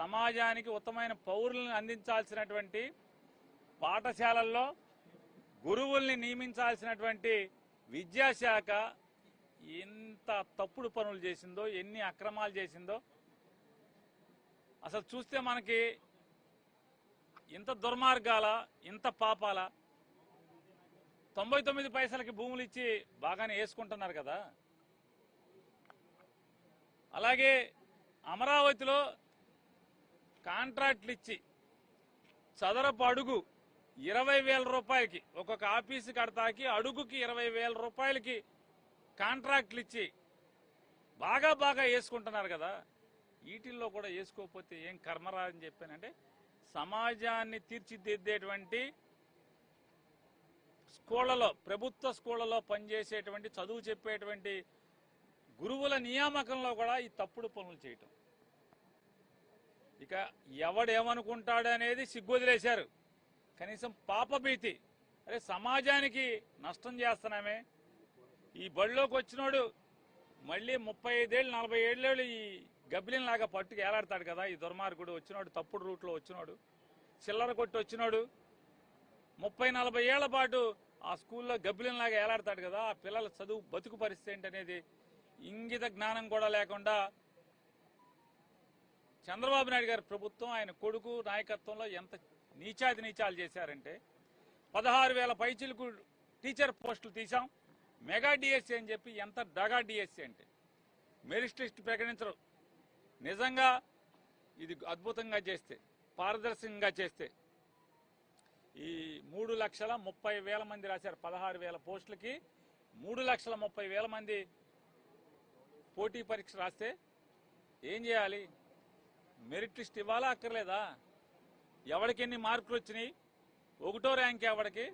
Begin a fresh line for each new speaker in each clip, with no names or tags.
సమాజానికి ఉత్తమమైన పౌరులను అందించాల్సినటువంటి పాఠశాలల్లో గురువుల్ని నియమించాల్సినటువంటి విద్యాశాఖ ఎంత తప్పుడు పనులు చేసిందో, ఎన్ని అక్రమాలు చేసిందో అసలు చూస్తే మనకి ఇంత దుర్మార్గాల, ఇంత పాపాల. 99 పైసలకి భూములు ఇచ్చి బాగానే వేసుకుంటున్నారు కదా. అలాగే అమరావతిలో కాంట్రాక్ట్లు ఇచ్చి చదరపు అడుగు 20,000 రూపాయలకి, ఒక్కొక్క ఆఫీసు కడతాకి అడుగుకి 20,000 రూపాయలకి కాంట్రాక్ట్లు ఇచ్చి బాగా వేసుకుంటున్నారు కదా. వీటిల్లో కూడా వేసుకోకపోతే ఏం కర్మరా అని చెప్పానంటే, సమాజాన్ని తీర్చిదిద్దేటువంటి స్కూళ్లలో, ప్రభుత్వ స్కూళ్లలో పనిచేసేటువంటి, చదువు చెప్పేటువంటి గురువుల నియామకంలో కూడా ఈ తప్పుడు పనులు చేయటం. ఇక ఎవడేమనుకుంటాడనేది సిగ్గొదిలేశారు. కనీసం పాపభీతి, అరే సమాజానికి నష్టం చేస్తున్నామే. ఈ బడిలోకి వచ్చినోడు మళ్ళీ 35 ఏళ్ళు 40 ఏళ్ళు ఈ గబ్బిలిలాగా పట్టుకు ఏలాడతాడు కదా. ఈ దుర్మార్గుడు వచ్చినోడు, తప్పుడు రూట్లో వచ్చినోడు, చిల్లర కొట్టి వచ్చినోడు 30-40 ఏళ్ల పాటు ఆ స్కూల్లో గబ్బిలిలాగా ఏలాడతాడు కదా. ఆ పిల్లల చదువు బతుకు పరిస్థితి ఏంటనేది ఇంగిత జ్ఞానం కూడా లేకుండా చంద్రబాబు నాయుడు గారి ప్రభుత్వం, ఆయన కొడుకు నాయకత్వంలో ఎంత నీచాలు చేశారంటే, 16,000 పైచిలకు టీచర్ పోస్టులు తీసాం, మెగా డిఎస్సీ అని చెప్పి ఎంత డగా డిఎస్సీ అంటే మెరిట్ లిస్ట్ ప్రకటించరు. నిజంగా ఇది అద్భుతంగా చేస్తే, పారదర్శకంగా చేస్తే ఈ 3,30,000 మంది రాశారు. 16,000 పోస్టులకి 3,30,000 మంది పోటీ పరీక్ష రాస్తే ఏం చేయాలి? మెరిట్ లిస్ట్ ఇవ్వాలా అక్కర్లేదా? ఎవరికి ఎన్ని మార్కులు వచ్చినాయి, 1వ ర్యాంక్ ఎవడికి,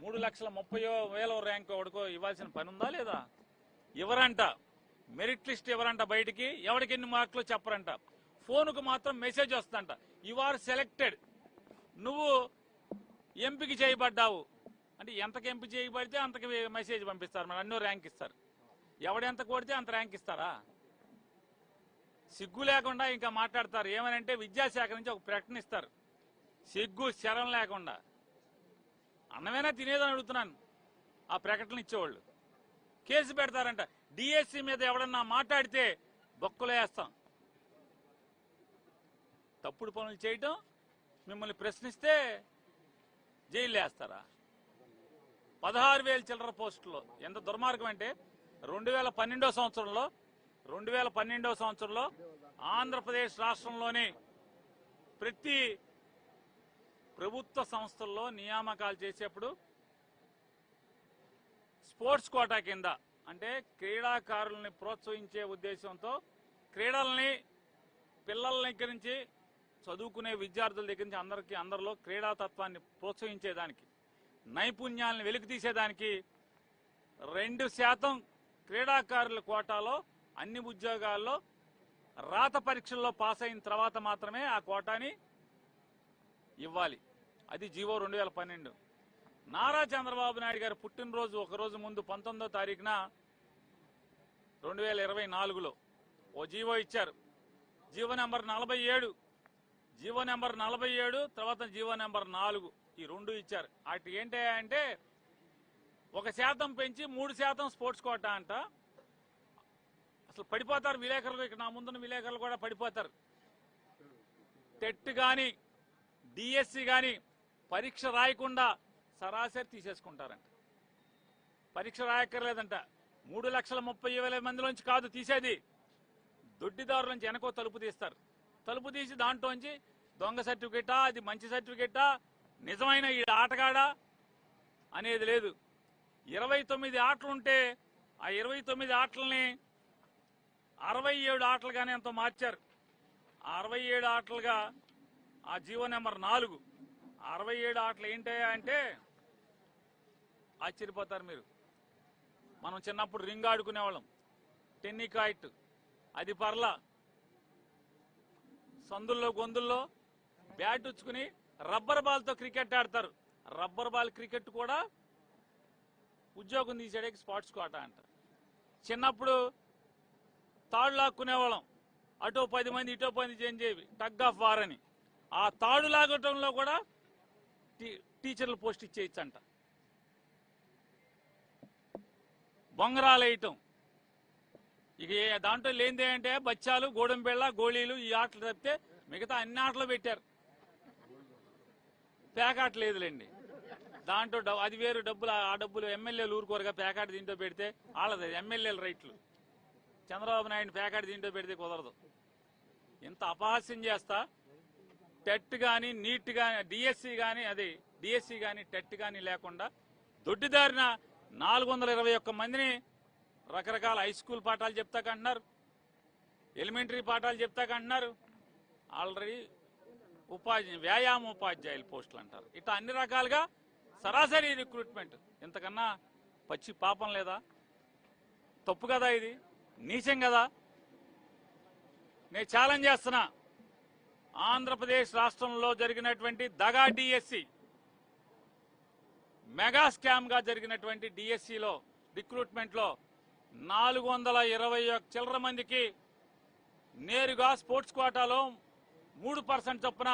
3,30,000 ర్యాంక్ ఎవడికో ఇవ్వాల్సిన పని ఉందా లేదా? ఎవరంట మెరిట్ లిస్ట్ ఎవరంట, బయటికి ఎవరికి ఎన్ని మార్కులు చెప్పరంట. ఫోన్కు మాత్రం మెసేజ్ వస్తుందంట, యు ఆర్ సెలెక్టెడ్, నువ్వు ఎంపిక చేయబడ్డావు అంటే. ఎంతకు ఎంపిక చేయబడితే అంతకి మెసేజ్ పంపిస్తారు, మరి అన్నో ర్యాంక్ ఇస్తారు. ఎవడెంత కొడితే అంత ర్యాంక్ ఇస్తారా? సిగ్గు లేకుండా ఇంకా మాట్లాడతారు. ఏమనంటే విద్యాశాఖ నుంచి ఒక ప్రకటన ఇస్తారు, సిగ్గు శరం లేకుండా. అన్నమైనా తినేదని అడుగుతున్నాను. ఆ ప్రకటన ఇచ్చేవాళ్ళు కేసు పెడతారంట. డిఎస్సీ మీద ఎవడన్నా మాట్లాడితే బొక్కలు వేస్తాం. తప్పుడు పనులు చేయటం, మిమ్మల్ని ప్రశ్నిస్తే జైలు వేస్తారా? 16,000 చిల్లర పోస్టుల్లో ఎంత దుర్మార్గం అంటే, 2012 సంవత్సరంలో ఆంధ్రప్రదేశ్ రాష్ట్రంలోని ప్రతి ప్రభుత్వ సంస్థల్లో నియామకాలు చేసేప్పుడు స్పోర్ట్స్ కోటా కింద, అంటే క్రీడాకారుల్ని ప్రోత్సహించే ఉద్దేశంతో, క్రీడల్ని పిల్లల దగ్గర నుంచి చదువుకునే విద్యార్థుల దగ్గర నుంచి అందరిలో క్రీడాతత్వాన్ని ప్రోత్సహించేదానికి, నైపుణ్యాలను వెలికితీసేదానికి 2% క్రీడాకారుల కోటాలో అన్ని ఉద్యోగాల్లో రాత పరీక్షల్లో పాస్ అయిన తర్వాత మాత్రమే ఆ కోటాని ఇవ్వాలి. అది జీవో 2012. నారా చంద్రబాబు నాయుడు గారు పుట్టినరోజు ఒకరోజు ముందు 19వ తారీఖున 2024లో ఓ జీవో ఇచ్చారు. జీవో నెంబర్ 47, తర్వాత జీవో నెంబర్ 4, ఈ 2 ఇచ్చారు. అటు ఏంటి అంటే 1% పెంచి 3% స్పోర్ట్స్ కోటా అంట. అసలు పడిపోతారు విలేకరులు, ఇక్కడ నా ముందున్న విలేకరులు కూడా పడిపోతారు. టెట్ కానీ డిఎస్సి కానీ పరీక్ష రాయకుండా సరాసరి తీసేసుకుంటారంట. పరీక్ష రాయక్కర్లేదంట. 3,30,000 మందిలోంచి కాదు తీసేది, దొడ్డిదారుల నుంచి వెనకో తలుపు తీస్తారు. తలుపు తీసి దాంట్లోంచి దొంగ సర్టిఫికెటా, అది మంచి సర్టిఫికెటా, నిజమైన ఈ ఆటగాడా అనేది లేదు. 29 ఆటలుంటే ఆ 29 ఆటలని 67 ఆటలుగానే ఎంతో మార్చారు. 67 ఆటలుగా ఆ జీవో నెంబర్ 4, 67 ఆటలు ఏంటయ్యా అంటే ఆశ్చర్యపోతారు మీరు. మనం చిన్నప్పుడు రింగ్ ఆడుకునేవాళ్ళం, టెన్నికాయిట్, అది పర్ల సందుల్లో గొంతుల్లో బ్యాట్ ఉచ్చుకుని రబ్బర్ బాల్తో క్రికెట్ ఆడతారు. రబ్బర్ బాల్ క్రికెట్ కూడా ఉద్యోగం తీసేయడానికి స్పోర్ట్స్ కోటా అంట. చిన్నప్పుడు తాడు లాక్కునేవాళ్ళం, అటో 10 మంది ఇటో 10 చేంజ్ అయ్యి టగ్ ఆఫ్ వార్ అని ఆ తాడు లాగటంలో కూడా టీచర్లు పోస్ట్ ఇచ్చేయచ్చంట. బొంగరాలు వేయటం ఇక దాంట్లో లేనిదే అంటే బచ్చాలు గోడంబెళ్ళ గోళీలు ఈ ఆటలు తప్పితే మిగతా అన్ని ఆటలు పెట్టారు. పేకాట లేదులేండి, దాంట్లో అది వేరు డబ్బులు. ఆ డబ్బులు ఎమ్మెల్యేలు ఊరుకోరుగా పేకాట దీంట్లో పెడితే వాళ్ళది ఎమ్మెల్యేల రైట్లు. చంద్రబాబు నాయుడు పేకాట దీంట్లో పెడితే కుదరదు. ఇంత అపహాస్యం చేస్తా టెట్ కానీ నీట్ కానీ డిఎస్సి కానీ టెట్ కానీ లేకుండా దొడ్డిదారిన 421 మందిని రకరకాల హై స్కూల్ పాఠాలు చెప్తాకంటున్నారు, ఎలిమెంటరీ పాఠాలు చెప్తాకంటున్నారు. ఆల్రెడీ వ్యాయామ ఉపాధ్యాయుల పోస్టులు అంటారు. ఇట్లా అన్ని రకాలుగా సరాసరి రిక్రూట్మెంట్. ఇంతకన్నా పచ్చి పాపం లేదా? తప్పు కదా, ఇది నీచం కదా. నేను ఛాలెంజ్ చేస్తున్నా, ఆంధ్రప్రదేశ్ రాష్ట్రంలో జరిగినటువంటి దగా డిఎస్సి, మెగా స్కామ్ గా జరిగినటువంటి డిఎస్సిలో రిక్రూట్మెంట్ లో 421 చిల్లర మందికి నేరుగా స్పోర్ట్స్ కోటాలో 3% చొప్పున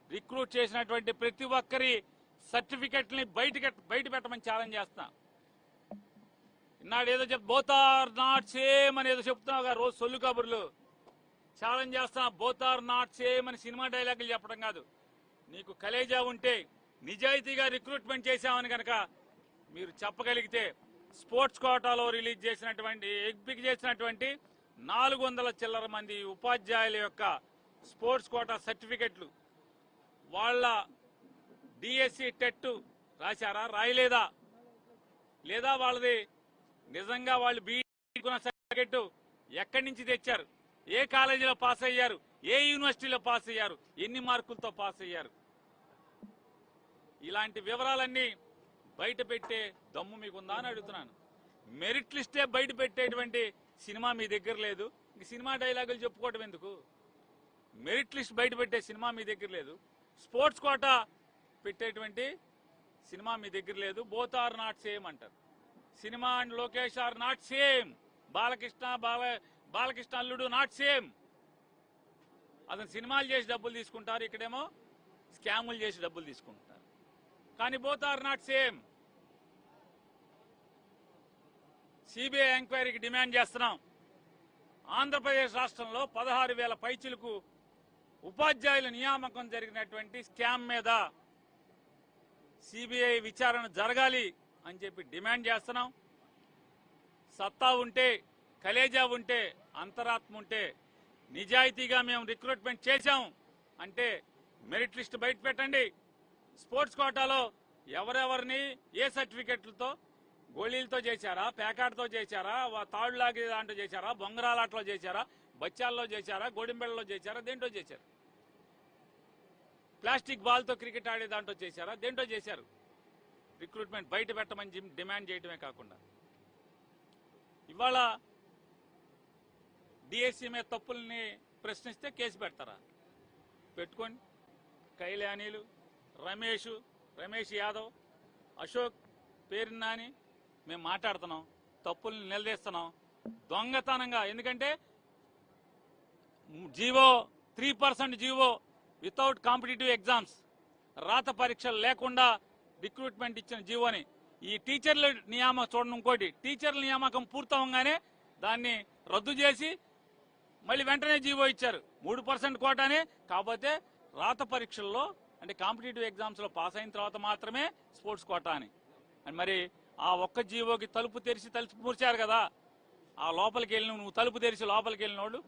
రిక్రూట్ చేసినటువంటి ప్రతి ఒక్కరి సర్టిఫికెట్ని బయట పెట్టమని ఛాలెంజ్ చేస్తున్నా. ఇన్నాడు ఏదో బోత్ ఆర్ నాట్ సేమ్ అని ఏదో చెప్తున్నావు రోజు సొల్లు కబుర్లు. ఛాలెంజ్ చేస్తున్నా, బోత్ ఆర్ నాట్ సేమ్ అని సినిమా డైలాగులు చెప్పడం కాదు. నీకు కలేజా ఉంటే నిజాయితీగా రిక్రూట్మెంట్ చేశామని కనుక మీరు చెప్పగలిగితే స్పోర్ట్స్ కోటాలో రిలీజ్ చేసినటువంటి ఎంపిక చేసినటువంటి 400 చిల్లర మంది ఉపాధ్యాయుల యొక్క స్పోర్ట్స్ కోటా సర్టిఫికెట్లు వాళ్ళ డిఎస్సి టెట్ రాశారా, రాయలేదా, లేదా వాళ్ళది నిజంగా వాళ్ళు బీఈకున్న సర్టిఫికెట్ ఎక్కడి నుంచి తెచ్చారు, ఏ కాలేజీలో పాస్ అయ్యారు, ఏ యూనివర్సిటీలో పాస్ అయ్యారు, ఎన్ని మార్కులతో పాస్ అయ్యారు, ఇలాంటి వివరాలన్నీ బయట పెట్టే దమ్ము మీకుందా అని అడుగుతున్నాను. మెరిట్ లిస్టే బయట పెట్టేటువంటి సినిమా మీ దగ్గర లేదు, ఇంక సినిమా డైలాగులు చెప్పుకోవటం ఎందుకు? మెరిట్ లిస్ట్ బయట పెట్టే సినిమా మీ దగ్గర లేదు, స్పోర్ట్స్ కోటా పెట్టేటువంటి సినిమా మీ దగ్గర లేదు. బోత్ ఆర్ నాట్ సేమ్ అంటారు. Cinema and Lokesh are not same. Balakrishna అల్లుడు నాట్ సేమ్. అతను సినిమాలు చేసి డబ్బులు తీసుకుంటారు, ఇక్కడేమో స్కాములు చేసి డబ్బులు తీసుకుంటారు. కానీ both are not same. CBI ఎంక్వైరీకి డిమాండ్ చేస్తున్నాం. ఆంధ్రప్రదేశ్ రాష్ట్రంలో 16,000 పైచిలకు ఉపాధ్యాయుల నియామకం జరిగినటువంటి స్కామ్ మీద సిబిఐ విచారణ జరగాలి అని చెప్పి డిమాండ్ చేస్తున్నాం. సత్తా ఉంటే, కలేజా ఉంటే, అంతరాత్మ ఉంటే, నిజాయితీగా మేము రిక్రూట్మెంట్ చేశాం అంటే మెరిట్ లిస్ట్ బయట పెట్టండి. స్పోర్ట్స్ కోటాలో ఎవరెవరిని ఏ సర్టిఫికెట్లతో, గోళీలతో చేశారా, పేకాటతో చేశారా, తాడులాగే దాంట్లో చేశారా, బొంగరాలాట్లో చేశారా, బచ్చాల్లో చేశారా, గోడింబెళ్ళలో చేశారా, దేంట్లో చేశారు, ప్లాస్టిక్ బాల్తో క్రికెట్ ఆడే దాంట్లో చేశారా, దేంట్లో చేశారు? రిక్రూట్మెంట్ బయట పెట్టమని డిమాండ్ చేయడమే కాకుండా ఇవాళ డిఎస్సి మీద తప్పుల్ని ప్రశ్నిస్తే కేసు పెడతారా? పెట్టుకోండి. కైలానీలు, రమేష్ యాదవ్, అశోక్ పేరున్నాని మేము మాట్లాడుతున్నాం, తప్పుల్ని నిలదీస్తున్నాం దొంగతనంగా. ఎందుకంటే GO 3% GO without competitive exams, రాత పరీక్షలు లేకుండా రిక్రూట్మెంట్ ఇచ్చిన జీవోని ఈ టీచర్ల నియామకం చూడండి. ఇంకోటి, టీచర్ల నియామకం పూర్తవగానే దాన్ని రద్దు చేసి మళ్ళీ వెంటనే జీవో ఇచ్చారు. 3% కోటానే, కాకపోతే రాత పరీక్షల్లో అంటే కాంపిటేటివ్ ఎగ్జామ్స్లో పాస్ అయిన తర్వాత మాత్రమే స్పోర్ట్స్ కోటా అని. మరి ఆ ఒక్క జీవోకి తలుపు మూర్చారు కదా. ఆ లోపలికి వెళ్ళిన నువ్వు తలుపు తెరిచి లోపలికి వెళ్ళిన వాళ్ళు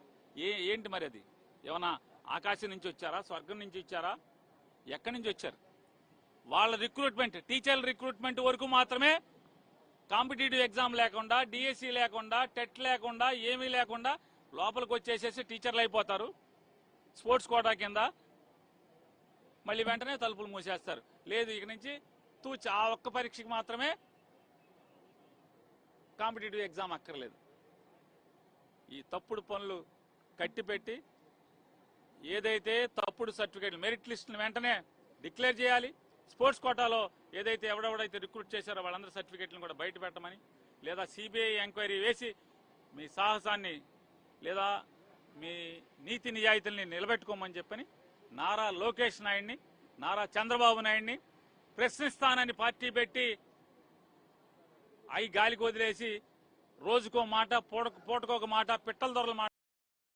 ఏంటి మరి? అది ఏమన్నా ఆకాశం నుంచి వచ్చారా, స్వర్గం నుంచి వచ్చారా, ఎక్కడి నుంచి వచ్చారు? వాళ్ళ రిక్రూట్మెంట్, టీచర్ల రిక్రూట్మెంట్ వరకు మాత్రమే, కాంపిటేటివ్ ఎగ్జామ్ లేకుండా, డిఎస్సి లేకుండా, టెట్ లేకుండా, ఏమీ లేకుండా లోపలికి వచ్చేసేసి టీచర్లు అయిపోతారు స్పోర్ట్స్ కోటా కింద. మళ్ళీ వెంటనే తలుపులు మూసేస్తారు. లేదు, ఇక నుంచి తూచి ఆ ఒక్క పరీక్షకి మాత్రమే కాంపిటేటివ్ ఎగ్జామ్ అక్కర్లేదు. ఈ తప్పుడు పనులు కట్టిపెట్టి ఏదైతే తప్పుడు సర్టిఫికేట్లు, మెరిట్ లిస్టును వెంటనే డిక్లేర్ చేయాలి. స్పోర్ట్స్ కోటాలో ఏదైతే ఎవడెవడైతే రిక్రూట్ చేశారో వాళ్ళందరి సర్టిఫికేట్లను కూడా బయట పెట్టమని, లేదా సిబిఐ ఎంక్వైరీ వేసి మీ సాహసాన్ని లేదా మీ నీతి నిజాయితీల్ని నిలబెట్టుకోమని చెప్పని నారా లోకేష్ నాయుడిని, నారా చంద్రబాబు నాయుడిని ప్రశ్నిస్తానని పార్టీ పెట్టి అవి గాలికి వదిలేసి రోజుకో మాట పూటకొక మాట పిట్టల దొరల మాట